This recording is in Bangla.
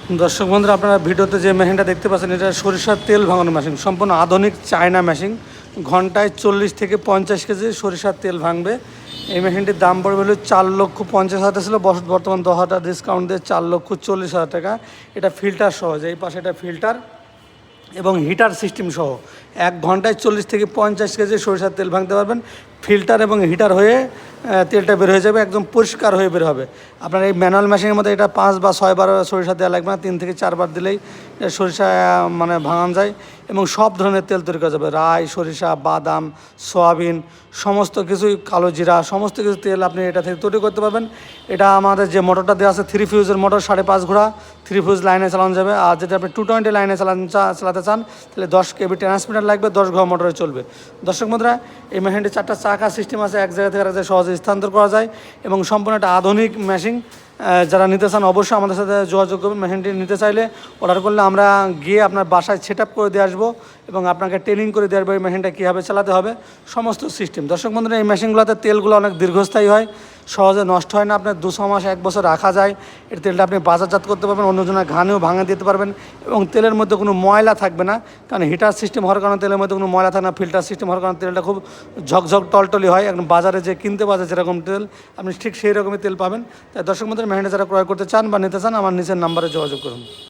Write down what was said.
দর্শক বন্ধুরা, আপনারা ভিডিওতে যে মেশিনটা দেখতে পাচ্ছেন এটা সরিষার তেল ভাঙানোর মেশিন, সম্পূর্ণ আধুনিক চায়না মেশিন। ঘন্টায় 40 থেকে 50 কেজি সরিষার তেল ভাঙবে। এই মেশিনটির দাম পড়বে হলো 4,50,000 ছিল, বর্তমান 10,000 ডিসকাউন্ট দিয়ে 4,40,000 টাকা। এটা ফিল্টার সহ, এই পাশে এটা ফিল্টার এবং হিটার সিস্টেম সহ 1 ঘন্টায় 40 থেকে 50 কেজি সরিষার তেল ভাঙতে পারবেন। ফিল্টার এবং হিটার হয়ে তেলটা বের হয়ে যাবে, একদম পরিষ্কার হয়ে বের হবে। আপনার এই ম্যানুয়াল মেশিনের মধ্যে এটা 5 বা 6 বার সরিষা দেওয়া লাগবে না, 3 থেকে 4 বার দিলেই সরিষা মানে ভাঙানো যায় এবং সব ধরনের তেল তৈরি করা যাবে। রাই, সরিষা, বাদাম, সয়াবিন, সমস্ত কিছুই, কালো জিরা, সমস্ত কিছু তেল আপনি এটা থেকে তৈরি করতে পারবেন। এটা আমাদের যে মোটরটা দেওয়া আছে 3 ফিউজের মোটর, 5.5 ঘোড়া 3 ফিউজ লাইনে চালানো যাবে। আর যদি আপনি 220 লাইনে চালাতে চান তাহলে 10 কেবি ট্রান্সমিটার লাগবে, 10 ঘোড়া মোটরে চলবে। দর্শক বন্ধুরা, এই মেশিনটি 4টা চাকা সিস্টেম আছে, এক জায়গা থেকে আরেক জায়গায় সহজে স্থানান্তর করা যায় এবং সম্পূর্ণ একটা আধুনিক মেশিন। যারা নিতে চান অবশ্যই আমাদের সাথে যোগাযোগ করবেন। মেশিনটি নিতে চাইলে অর্ডার করলে আমরা গিয়ে আপনার বাসায় সেট আপ করে দিয়ে আসবো এবং আপনাকে ট্রেনিং করে দিয়ে আসবো এই মেশিনটা কীভাবে চালাতে হবে, সমস্ত সিস্টেম। দর্শক বন্ধুরা, এই মেশিনগুলোতে তেলগুলো অনেক দীর্ঘস্থায়ী হয়, সহজে নষ্ট হয় না। আপনার 200 মাস 1 বছর রাখা যায়। এর তেলটা আপনি বাজারজাত করতে পারবেন, অন্যজনের ঘানেও ভাঙে দিতে পারবেন এবং তেলের মধ্যে কোনো ময়লা থাকবে না। কারণ হিটার সিস্টেম হওয়ার কারণে তেলের মধ্যে কোনো ময়লা থাকে না, ফিল্টার সিস্টেম হওয়ার কারণে তেলটা খুব ঝকঝক টলটলি হয়। একদম বাজারে যে কিনতে পাওয়া যায় যেরকম তেল, আপনি ঠিক সেই রকমই তেল পাবেন। তাই দর্শক বন্ধুরা, মেশিনটা যারা ক্রয় করতে চান বা নিতে চান আমার নিচের নাম্বারে যোগাযোগ করুন।